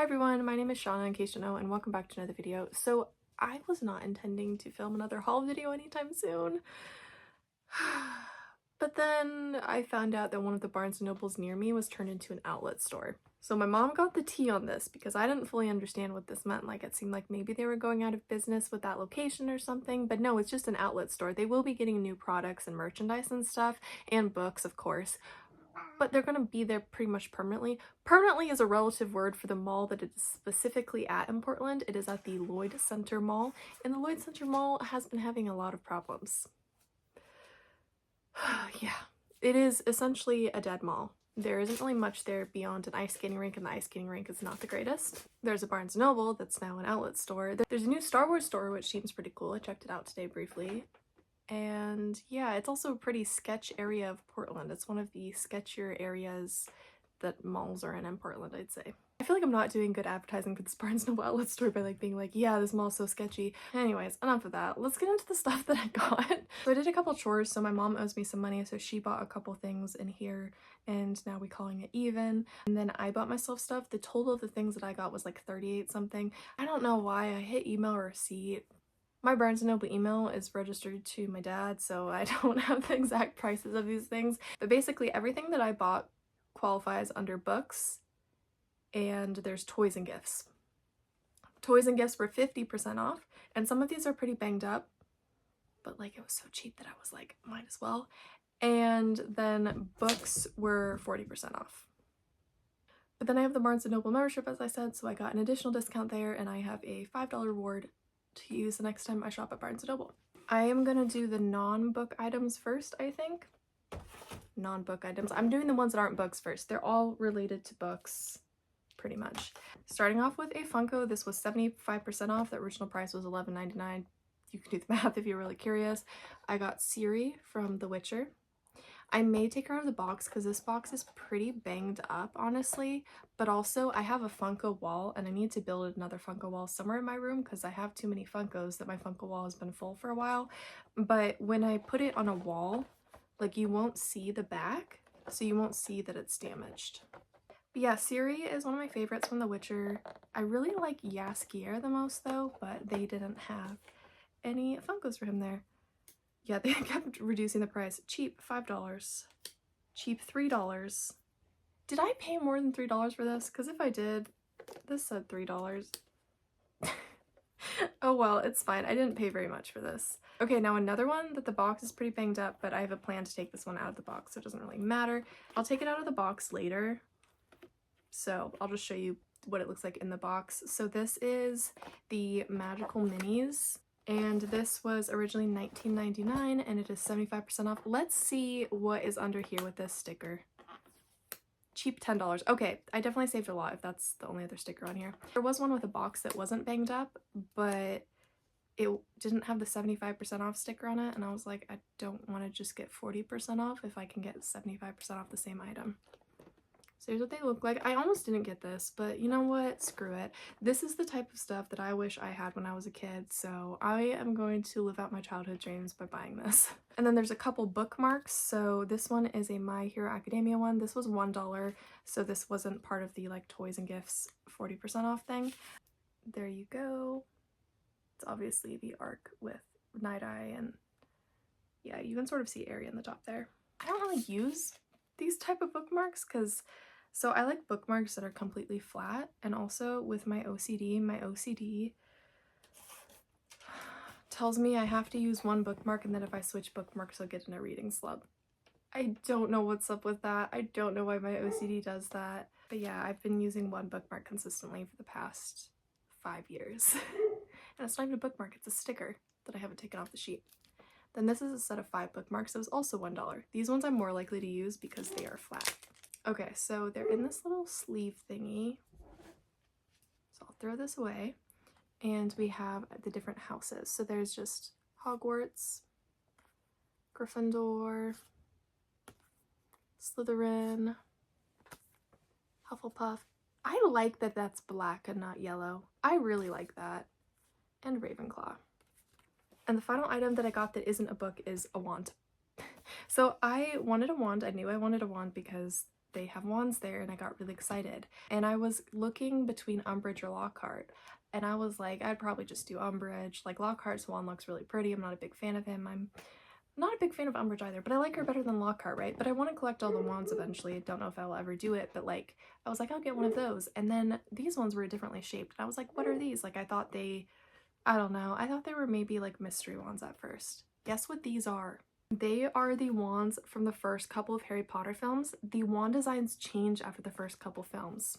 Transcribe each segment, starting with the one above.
Hi everyone, my name is Shauna in case you don't know, and welcome back to another video. So I was not intending to film another haul video anytime soon. But then I found out that one of the Barnes & Nobles near me was turned into an outlet store. So my mom got the tea on this because I didn't fully understand what this meant. Like, it seemed like maybe they were going out of business with that location or something, but no, it's just an outlet store. They will be getting new products and merchandise and stuff, and books, of course, but they're gonna be there pretty much permanently. Permanently is a relative word for the mall that it is specifically at in Portland. It is at the Lloyd Center Mall, and the Lloyd Center Mall has been having a lot of problems. Yeah, it is essentially a dead mall. There isn't really much there beyond an ice skating rink, and the ice skating rink is not the greatest. There's a Barnes & Noble that's now an outlet store. There's a new Star Wars store, which seems pretty cool. I checked it out today briefly. And yeah, it's also a pretty sketch area of Portland. It's one of the sketchier areas that malls are in Portland, I'd say. I feel like I'm not doing good advertising for this Barnes & Noble outlet store by like being like, yeah, this mall's so sketchy. Anyways, enough of that. Let's get into the stuff that I got. So I did a couple chores, so my mom owes me some money, so she bought a couple things in here, and now we're calling it even. And then I bought myself stuff. The total of the things that I got was like 38 something. I don't know why I hit email receipt. My Barnes & Noble email is registered to my dad, so I don't have the exact prices of these things. But basically everything that I bought qualifies under books, and there's toys and gifts. Toys and gifts were 50% off, and some of these are pretty banged up, but like it was so cheap that I was like, might as well. And then books were 40% off. But then I have the Barnes & Noble membership, as I said, so I got an additional discount there, and I have a $5 reward to use the next time I shop at Barnes & Noble. I am gonna do the non-book items first, I think. Non-book items. I'm doing the ones that aren't books first. They're all related to books, pretty much. Starting off with a Funko, this was 75% off. The original price was $11.99. You can do the math if you're really curious. I got Siri from The Witcher. I may take her out of the box because this box is pretty banged up, honestly, but also I have a Funko wall and I need to build another Funko wall somewhere in my room because I have too many Funkos that my Funko wall has been full for a while. But when I put it on a wall, like, you won't see the back, so you won't see that it's damaged. But yeah, Siri is one of my favorites from The Witcher. I really like Jaskier the most though, but they didn't have any Funkos for him there. Yeah, they kept reducing the price. Cheap, $5. Cheap, $3. Did I pay more than $3 for this? Because if I did, this said $3. Oh well, it's fine. I didn't pay very much for this. Okay, now another one that the box is pretty banged up, but I have a plan to take this one out of the box, so it doesn't really matter. I'll take it out of the box later. So I'll just show you what it looks like in the box. So this is the Magical Minis. And this was originally $19.99 and it is 75% off. Let's see what is under here with this sticker. Cheap $10. Okay, I definitely saved a lot if that's the only other sticker on here. There was one with a box that wasn't banged up, but it didn't have the 75% off sticker on it, and I was like, I don't want to just get 40% off if I can get 75% off the same item. So here's what they look like. I almost didn't get this, but you know what? Screw it. This is the type of stuff that I wish I had when I was a kid, so I am going to live out my childhood dreams by buying this. And then there's a couple bookmarks. So this one is a My Hero Academia one. This was $1, so this wasn't part of the like toys and gifts 40% off thing. There you go. It's obviously the arc with Night Eye, and yeah, you can sort of see Aerie on the top there. I don't really use these type of bookmarks because so I like bookmarks that are completely flat, and also with my OCD tells me I have to use one bookmark, and then if I switch bookmarks I'll get in a reading slump. I don't know what's up with that. I don't know why my OCD does that. But yeah, I've been using one bookmark consistently for the past 5 years. And it's not even a bookmark, it's a sticker that I haven't taken off the sheet. Then this is a set of 5 bookmarks. It was also $1. These ones I'm more likely to use because they are flat. Okay, so they're in this little sleeve thingy. So I'll throw this away. And we have the different houses. So there's just Hogwarts, Gryffindor, Slytherin, Hufflepuff. I like that that's black and not yellow. I really like that. And Ravenclaw. And the final item that I got that isn't a book is a wand. So I wanted a wand. I knew I wanted a wand because they have wands there, and I got really excited. And I was looking between Umbridge or Lockhart, and I was like, I'd probably just do Umbridge. Like, Lockhart's wand looks really pretty. I'm not a big fan of him. I'm not a big fan of Umbridge either, but I like her better than Lockhart, right? But I want to collect all the wands eventually. I don't know if I'll ever do it, but like, I was like, I'll get one of those. And then these ones were differently shaped. And I was like, what are these? Like, I thought I don't know. I thought they were maybe like mystery wands at first. Guess what these are? They are the wands from the first couple of Harry Potter films. The wand designs change after the first couple films.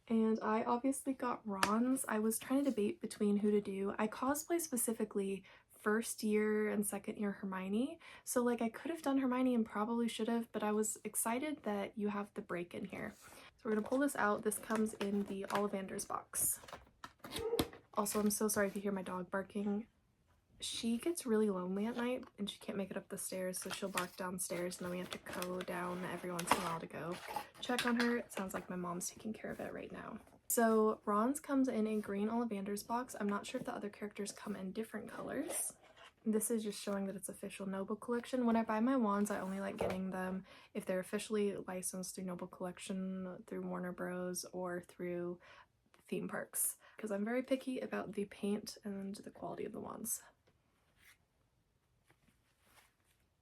And I obviously got Ron's. I was trying to debate between who to do. I cosplay specifically first year and second year Hermione. So like I could have done Hermione and probably should have, but I was excited that you have the break in here. So we're gonna pull this out. This comes in the Ollivander's box. Also, I'm so sorry if you hear my dog barking. She gets really lonely at night and she can't make it up the stairs, so she'll bark downstairs and then we have to go down every once in a while to go check on her. It sounds like my mom's taking care of it right now. So Ron's comes in a green Ollivander's box. I'm not sure if the other characters come in different colors. This is just showing that it's official Noble Collection. When I buy my wands, I only like getting them if they're officially licensed through Noble Collection, through Warner Bros, or through theme parks, because I'm very picky about the paint and the quality of the wands.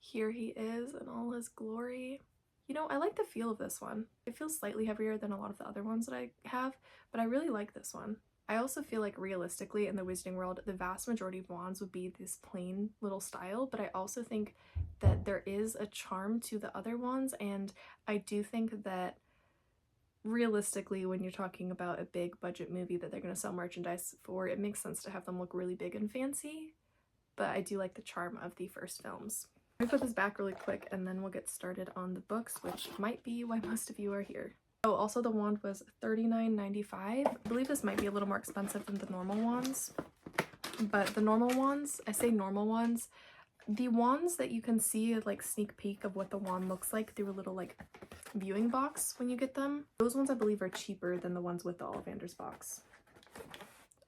Here he is in all his glory. You know, I like the feel of this one. It feels slightly heavier than a lot of the other ones that I have, but I really like this one. I also feel like realistically in the Wizarding world, the vast majority of wands would be this plain little style, but I also think that there is a charm to the other wands, and I do think that realistically when you're talking about a big budget movie that they're going to sell merchandise for, it makes sense to have them look really big and fancy, but I do like the charm of the first films. Let me put this back really quick and then we'll get started on the books, which might be why most of you are here. Oh, also the wand was $39.95. I believe this might be a little more expensive than the normal wands, but the normal wands, I say normal ones, the wands that you can see a like sneak peek of what the wand looks like through a little like viewing box when you get them, those ones I believe are cheaper than the ones with the Ollivander's box.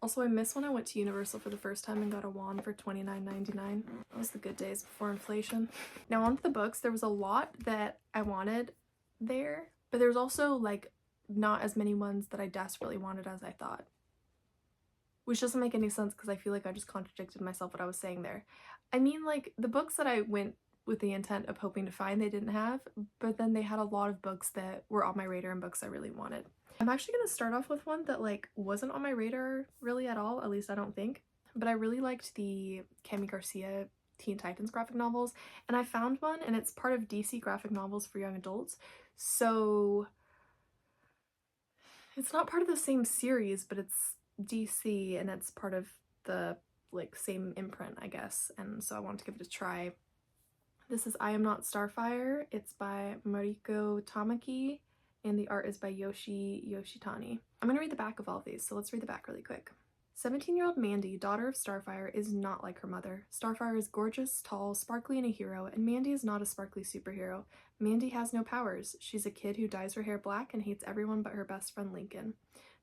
Also, I miss when I went to Universal for the first time and got a wand for $29.99. That was the good days before inflation. Now onto the books. There was a lot that I wanted there, but there's also like not as many ones that I desperately wanted as I thought. Which doesn't make any sense because I feel like I just contradicted myself what I was saying there. I mean, like, the books that I went with the intent of hoping to find they didn't have, but then they had a lot of books that were on my radar and books I really wanted. I'm actually going to start off with one that like wasn't on my radar really at all, at least I don't think, but I really liked the Cami Garcia Teen Titans graphic novels, and I found one and it's part of DC graphic novels for young adults, so it's not part of the same series, but it's DC and it's part of the like same imprint, I guess, and so I wanted to give it a try. This is I Am Not Starfire. It's by Mariko Tamaki and the art is by Yoshi Yoshitani. I'm gonna read the back of all of these, so let's read the back really quick. 17-year-old Mandy, daughter of Starfire, is not like her mother. Starfire is gorgeous, tall, sparkly, and a hero, and Mandy is not a sparkly superhero. Mandy has no powers. She's a kid who dyes her hair black and hates everyone but her best friend Lincoln.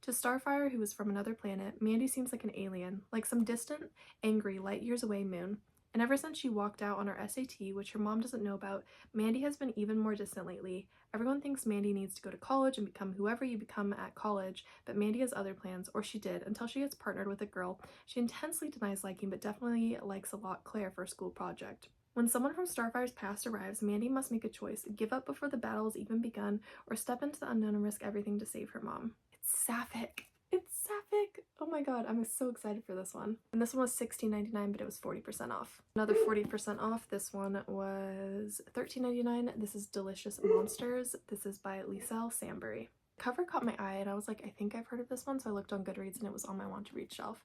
To Starfire, who is from another planet, Mandy seems like an alien, like some distant, angry, light years away moon. And ever since she walked out on her SAT, which her mom doesn't know about, Mandy has been even more distant lately. Everyone thinks Mandy needs to go to college and become whoever you become at college, but Mandy has other plans, or she did, until she gets partnered with a girl she intensely denies liking but definitely likes a lot, Claire, for a school project. When someone from Starfire's past arrives, Mandy must make a choice, give up before the battle has even begun, or step into the unknown and risk everything to save her mom. It's sapphic! It's sapphic! Oh my god, I'm so excited for this one. And this one was $16.99, but it was 40% off. Another 40% off. This one was $13.99. This is Delicious Monsters. This is by Liselle Sambury. Cover caught my eye and I was like, I think I've heard of this one, so I looked on Goodreads and it was on my want to read shelf.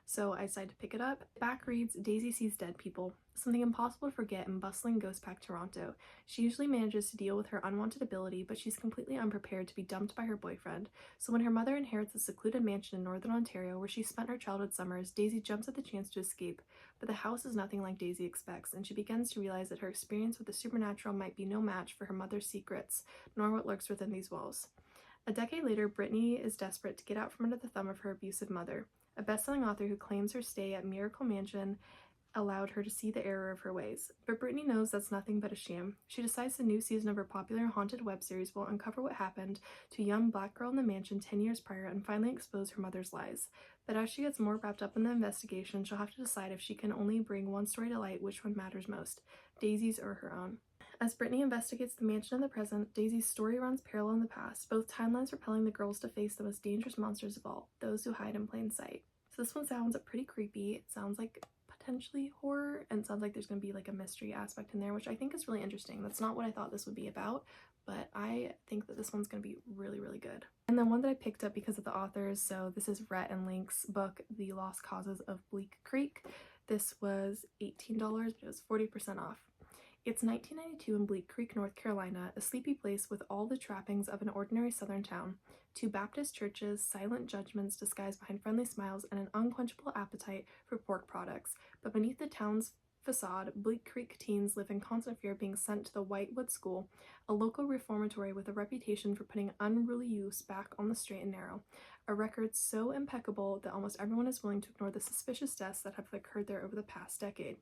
So I decided to pick it up. Back reads, Daisy sees dead people. Something impossible to forget in bustling ghost pack Toronto. She usually manages to deal with her unwanted ability, but she's completely unprepared to be dumped by her boyfriend. So when her mother inherits a secluded mansion in northern Ontario where she spent her childhood summers, Daisy jumps at the chance to escape. But the house is nothing like Daisy expects, and she begins to realize that her experience with the supernatural might be no match for her mother's secrets, nor what lurks within these walls. A decade later, Brittany is desperate to get out from under the thumb of her abusive mother. A best-selling author who claims her stay at Miracle Mansion allowed her to see the error of her ways. But Brittany knows that's nothing but a sham. She decides the new season of her popular haunted web series will uncover what happened to a young black girl in the mansion 10 years prior and finally expose her mother's lies. But as she gets more wrapped up in the investigation, she'll have to decide if she can only bring one story to light, which one matters most, Daisy's or her own. As Brittany investigates the mansion in the present, Daisy's story runs parallel in the past, both timelines propelling the girls to face the most dangerous monsters of all, those who hide in plain sight. So this one sounds pretty creepy. It sounds like potentially horror, and sounds like there's going to be like a mystery aspect in there, which I think is really interesting. That's not what I thought this would be about, but I think that this one's going to be really, really good. And then one that I picked up because of the authors, so this is Rhett and Link's book, The Lost Causes of Bleak Creek. This was $18, but it was 40% off. It's 1992 in Bleak Creek, North Carolina, a sleepy place with all the trappings of an ordinary southern town. 2 Baptist churches, silent judgments disguised behind friendly smiles, and an unquenchable appetite for pork products. But beneath the town's facade, Bleak Creek teens live in constant fear of being sent to the Whitewood School, a local reformatory with a reputation for putting unruly youths back on the straight and narrow. A record so impeccable that almost everyone is willing to ignore the suspicious deaths that have occurred there over the past decade.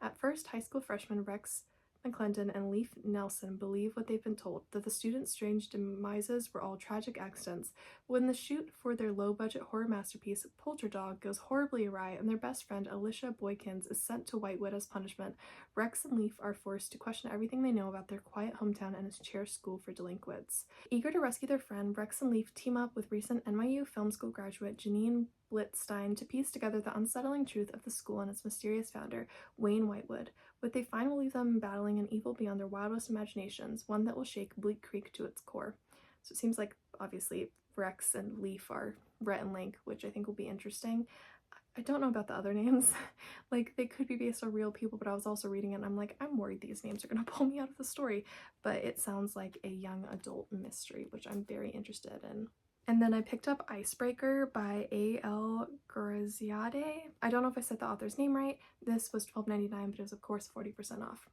At first, high school freshmen Rex McClendon and Leif Nelson believe what they've been told, that the students' strange demises were all tragic accidents. When the shoot for their low-budget horror masterpiece, Polterdog, goes horribly awry and their best friend, Alicia Boykins, is sent to Whitewood as punishment, Rex and Leif are forced to question everything they know about their quiet hometown and its cherished school for delinquents. Eager to rescue their friend, Rex and Leif team up with recent NYU Film School graduate Janine Blitzstein to piece together the unsettling truth of the school and its mysterious founder, Wayne Whitewood. What they find will leave them battling an evil beyond their wildest imaginations, one that will shake Bleak Creek to its core. So it seems like, obviously, Rex and Leif are Rhett and Link, which I think will be interesting. I don't know about the other names. Like, they could be based on real people, but I was also reading it and I'm like, I'm worried these names are going to pull me out of the story. But it sounds like a young adult mystery, which I'm very interested in. And then I picked up Icebreaker by A.L. Graziade. I don't know if I said the author's name right. This was $12.99, but it was of course 40% off.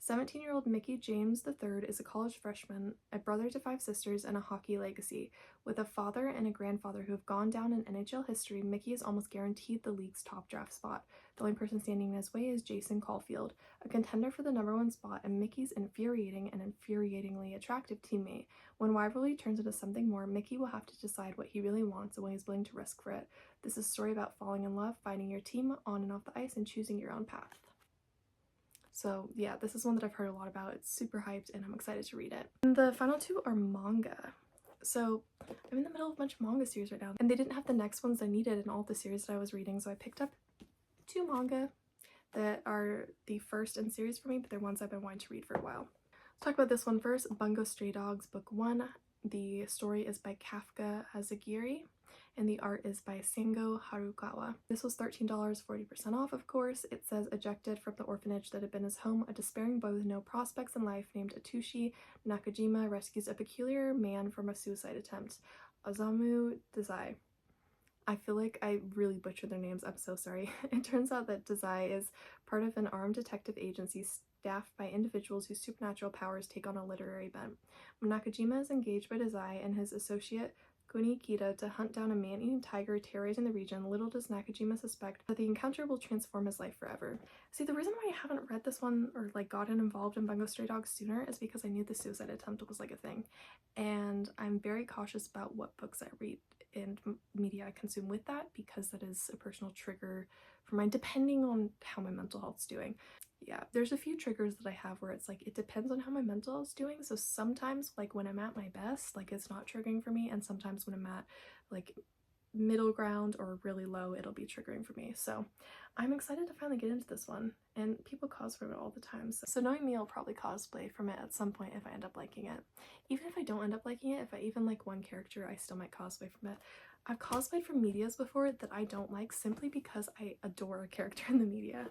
17-year-old Mickey James III is a college freshman, a brother to 5 sisters, and a hockey legacy. With a father and a grandfather who have gone down in NHL history, Mickey is almost guaranteed the league's top draft spot. The only person standing in his way is Jason Caulfield, a contender for the #1 spot and Mickey's infuriating and infuriatingly attractive teammate. When rivalry turns into something more, Mickey will have to decide what he really wants and what he's willing to risk for it. This is a story about falling in love, finding your team on and off the ice, and choosing your own path. So yeah, this is one that I've heard a lot about. It's super hyped and I'm excited to read it. And the final 2 are manga. So I'm in the middle of a bunch of manga series right now, and they didn't have the next ones I needed in all the series that I was reading, so I picked up 2 manga that are the first in series for me, but they're ones I've been wanting to read for a while. Let's talk about this one first. Bungo Stray Dogs Book 1. The story is by Kafka Azagiri, and the art is by Sango Harukawa. This was $13, 40% off, of course. It says, ejected from the orphanage that had been his home, a despairing boy with no prospects in life named Atushi Nakajima rescues a peculiar man from a suicide attempt. Osamu Dazai. I feel like I really butchered their names. I'm so sorry. It turns out that Dazai is part of an armed detective agency staffed by individuals whose supernatural powers take on a literary bent. When Nakajima is engaged by Dazai and his associate Kunikita to hunt down a man-eating tiger terrorizing the region, little does Nakajima suspect that the encounter will transform his life forever. See, the reason why I haven't read this one or like gotten involved in Bungo Stray Dogs sooner is because I knew the suicide attempt was like a thing, and I'm very cautious about what books I read and media I consume with that, because that is a personal trigger for mine depending on how my mental health's doing. Yeah, there's a few triggers that I have where it's like it depends on how my mental health's doing. So sometimes like when I'm at my best, like it's not triggering for me, and sometimes when I'm at like middle ground or really low, it'll be triggering for me. So I'm excited to finally get into this one, and people cosplay from it all the time. So knowing me, I'll probably cosplay from it at some point if I end up liking it. Even if I don't end up liking it, if I even like one character, I still might cosplay from it. I've cosplayed from medias before that I don't like simply because I adore a character in the media.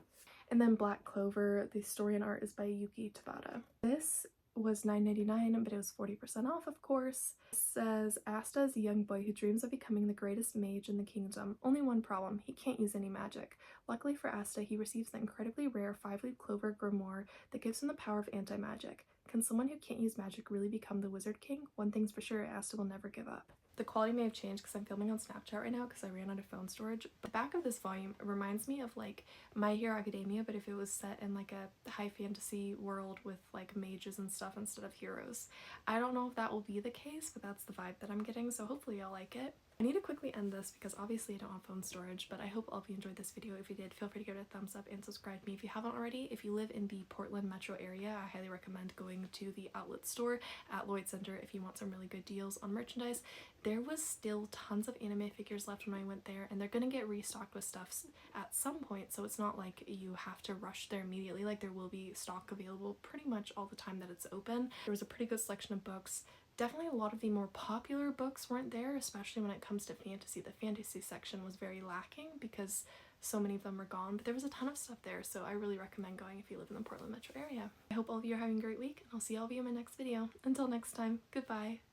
And then Black Clover, the story and art is by Yuki Tabata. This was $9.99, but it was 40% off, of course. It says, Asta is a young boy who dreams of becoming the greatest mage in the kingdom. Only one problem, he can't use any magic. Luckily for Asta, he receives the incredibly rare 5-leaf clover grimoire that gives him the power of anti-magic. Can someone who can't use magic really become the Wizard King? One thing's for sure, Asta will never give up. The quality may have changed because I'm filming on Snapchat right now because I ran out of phone storage. The back of this volume reminds me of like My Hero Academia, but if it was set in like a high fantasy world with like mages and stuff instead of heroes. I don't know if that will be the case, but that's the vibe that I'm getting, so hopefully y'all like it. I need to quickly end this because obviously I don't have phone storage, but I hope all of you enjoyed this video. If you did, feel free to give it a thumbs up and subscribe to me if you haven't already. If you live in the Portland metro area, I highly recommend going to the outlet store at Lloyd Center if you want some really good deals on merchandise. There was still tons of anime figures left when I went there, and they're gonna get restocked with stuff at some point, so it's not like you have to rush there immediately. Like, there will be stock available pretty much all the time that it's open. There was a pretty good selection of books. Definitely a lot of the more popular books weren't there, especially when it comes to fantasy. The fantasy section was very lacking because so many of them were gone, but there was a ton of stuff there, so I really recommend going if you live in the Portland metro area. I hope all of you are having a great week, and I'll see all of you in my next video. Until next time, goodbye!